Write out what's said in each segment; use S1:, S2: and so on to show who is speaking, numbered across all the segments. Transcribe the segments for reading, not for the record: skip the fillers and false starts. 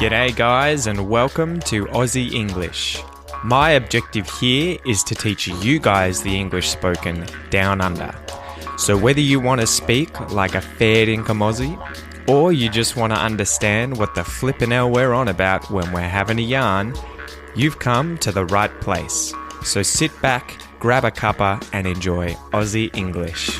S1: G'day guys and welcome to Aussie English. My objective here is to teach you guys the English spoken down under. So whether you want to speak like a fair dinkum Aussie or you just want to understand what the flippin' hell we're on about when we're having a yarn, you've come to the right place. So sit back, grab a cuppa and enjoy Aussie English.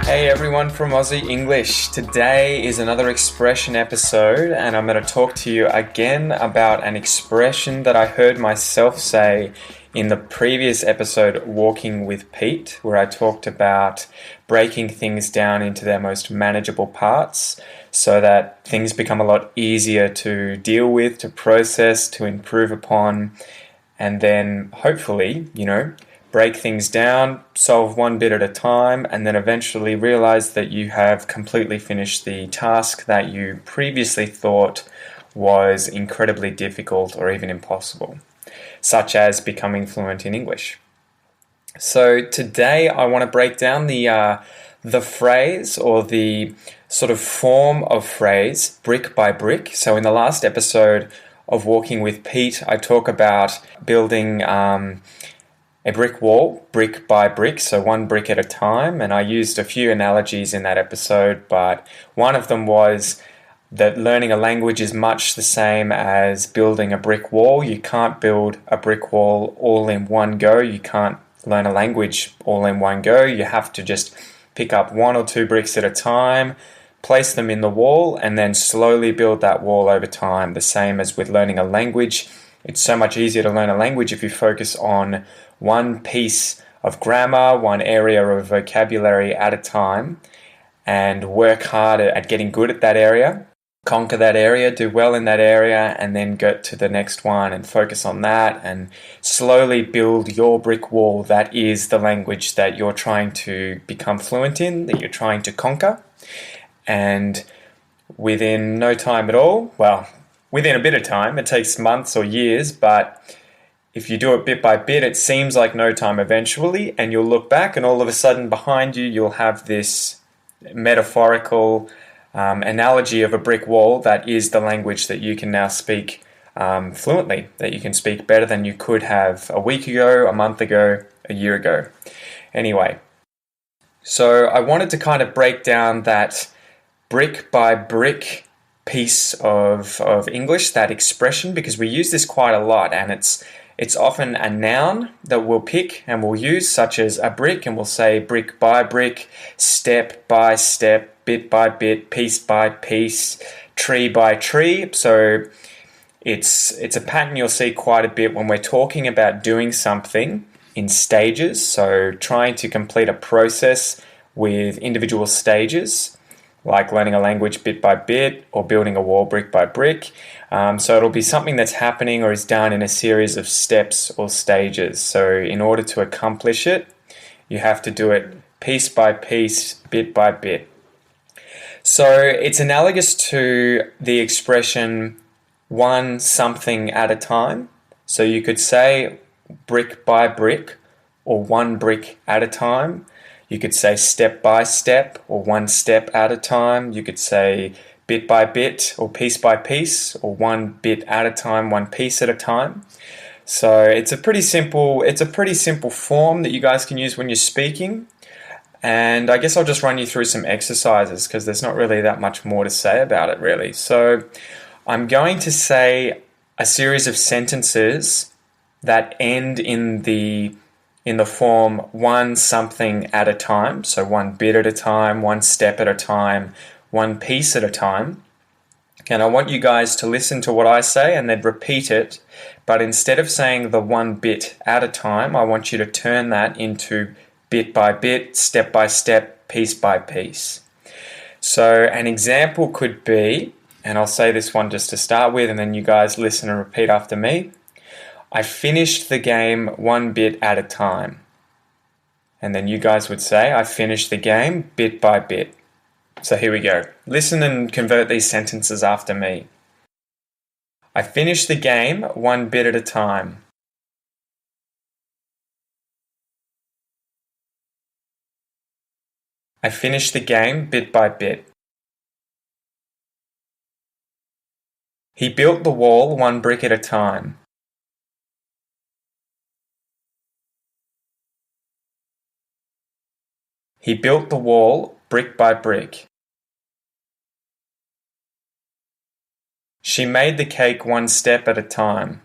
S1: Hey everyone from Aussie English. Today is another expression episode and I'm going to talk to you again about an expression that I heard myself say in the previous episode, Walking with Pete, where I talked about breaking things down into their most manageable parts so that things become a lot easier to deal with, to process, to improve upon, and then hopefully, break things down, solve one bit at a time, and then eventually realize that you have completely finished the task that you previously thought was incredibly difficult or even impossible, such as becoming fluent in English. So today I want to break down the phrase or the sort of form of phrase brick by brick. So in the last episode of Walking with Pete, I talk about building a brick wall, brick by brick, so one brick at a time. And I used a few analogies in that episode, but one of them was that learning a language is much the same as building a brick wall. You can't build a brick wall all in one go. You can't learn a language all in one go. You have to just pick up one or two bricks at a time, place them in the wall, and then slowly build that wall over time. The same as with learning a language. It's so much easier to learn a language if you focus on one piece of grammar, one area of vocabulary at a time, and work hard at getting good at that area, conquer that area, do well in that area, and then go to the next one and focus on that and slowly build your brick wall that is the language that you're trying to become fluent in, that you're trying to conquer. And within no time at all, well, within a bit of time, it takes months or years, but if you do it bit by bit, it seems like no time eventually, and you'll look back and all of a sudden behind you, you'll have this metaphorical analogy of a brick wall that is the language that you can now speak fluently, that you can speak better than you could have a week ago, a month ago, a year ago. Anyway, so I wanted to kind of break down that brick by brick piece of English, that expression, because we use this quite a lot, and it's often a noun that we'll pick and we'll use, such as a brick, and we'll say brick by brick, step by step, bit by bit, piece by piece, tree by tree. So it's a pattern you'll see quite a bit when we're talking about doing something in stages, so trying to complete a process with individual stages, like learning a language bit by bit or building a wall brick by brick. So it'll be something that's happening or is done in a series of steps or stages. So in order to accomplish it, you have to do it piece by piece, bit by bit. So it's analogous to the expression one something at a time. So you could say brick by brick or one brick at a time. You could say step by step or one step at a time. You could say bit by bit or piece by piece or one bit at a time, one piece at a time. So it's a pretty simple form that you guys can use when you're speaking. And I guess I'll just run you through some exercises because there's not really that much more to say about it really. So I'm going to say a series of sentences that end in the form one something at a time, so one bit at a time, one step at a time, one piece at a time. And I want you guys to listen to what I say and then repeat it, but instead of saying the one bit at a time, I want you to turn that into bit by bit, step by step, piece by piece. So an example could be, and I'll say this one just to start with, and then you guys listen and repeat after me. I finished the game one bit at a time. And then you guys would say, I finished the game bit by bit. So here we go. Listen and convert these sentences after me. I finished the game one bit at a time. I finished the game bit by bit. He built the wall one brick at a time. He built the wall brick by brick. She made the cake one step at a time.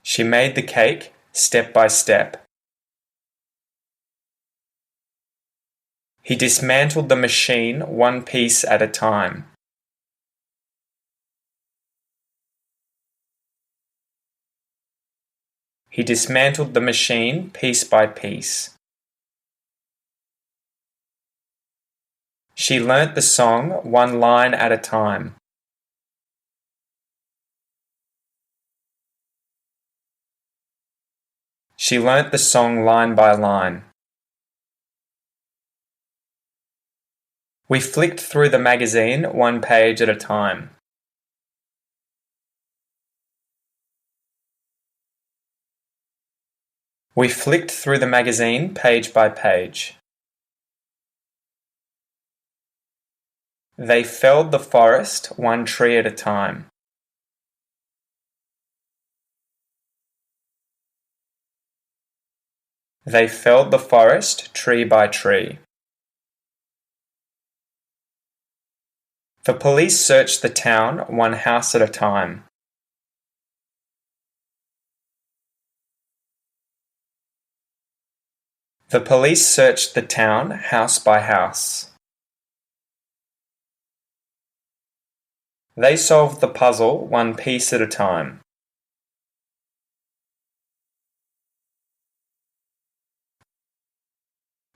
S1: She made the cake step by step. He dismantled the machine one piece at a time. He dismantled the machine piece by piece. She learnt the song one line at a time. She learnt the song line by line. We flicked through the magazine one page at a time. We flicked through the magazine page by page. They felled the forest one tree at a time. They felled the forest tree by tree. The police searched the town one house at a time. The police searched the town house by house. They solved the puzzle one piece at a time.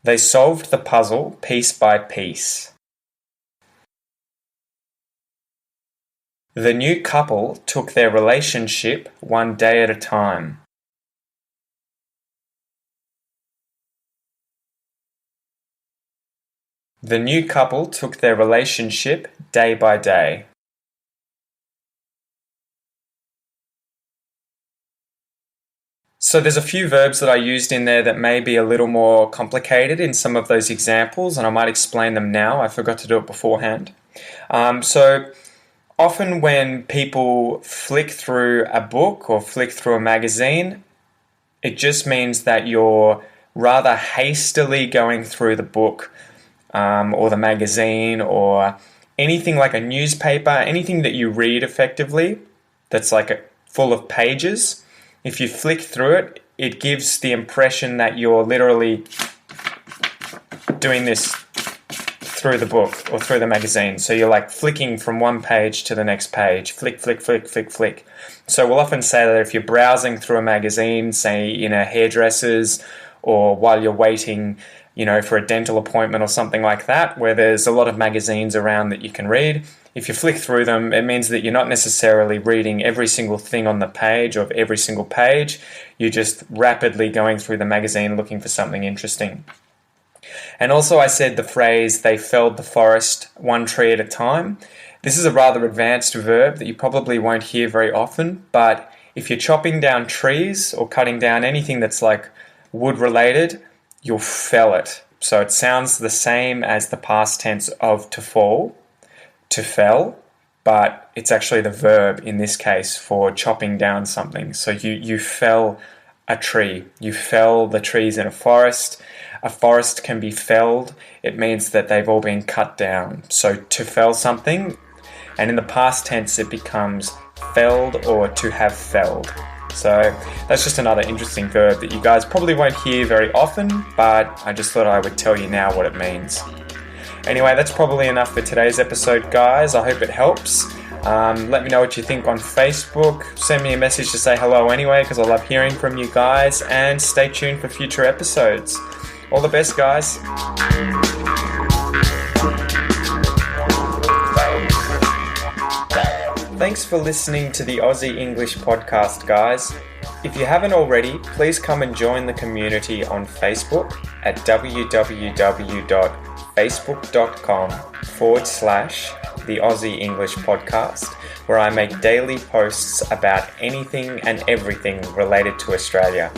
S1: They solved the puzzle piece by piece. The new couple took their relationship one day at a time. The new couple took their relationship day by day. So there's a few verbs that I used in there that may be a little more complicated in some of those examples, and I might explain them now. I forgot to do it beforehand. So often when people flick through a book or flick through a magazine, it just means that you're rather hastily going through the book or the magazine or anything like a newspaper, anything that you read effectively that's like full of pages. If you flick through it, it gives the impression that you're literally doing this through the book or through the magazine. So you're like flicking from one page to the next page. Flick, flick, flick, flick, flick. So we'll often say that if you're browsing through a magazine, say in a hairdresser's or while you're waiting, for a dental appointment or something like that, where there's a lot of magazines around that you can read, if you flick through them, it means that you're not necessarily reading every single thing on the page of every single page. You're just rapidly going through the magazine looking for something interesting. And also I said the phrase, they felled the forest one tree at a time. This is a rather advanced verb that you probably won't hear very often, but if you're chopping down trees or cutting down anything that's like wood related, you'll fell it. So it sounds the same as the past tense of to fall, to fell, but it's actually the verb in this case for chopping down something. So you fell a tree. You fell the trees in a forest. A forest can be felled. It means that they've all been cut down. So to fell something, and in the past tense it becomes felled or to have felled. So that's just another interesting verb that you guys probably won't hear very often, but I just thought I would tell you now what it means. Anyway, that's probably enough for today's episode, guys. I hope it helps. Let me know what you think on Facebook. Send me a message to say hello anyway, because I love hearing from you guys. And stay tuned for future episodes. All the best, guys. Thanks for listening to the Aussie English podcast, guys. If you haven't already, please come and join the community on Facebook at www.facebook.com/the Aussie English podcast. where I make daily posts about anything and everything related to Australia.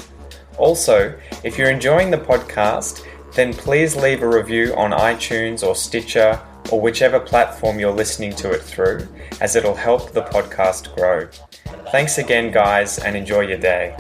S1: Also, if you're enjoying the podcast, then please leave a review on iTunes or Stitcher or whichever platform you're listening to it through, as it'll help the podcast grow. Thanks again, guys, and enjoy your day.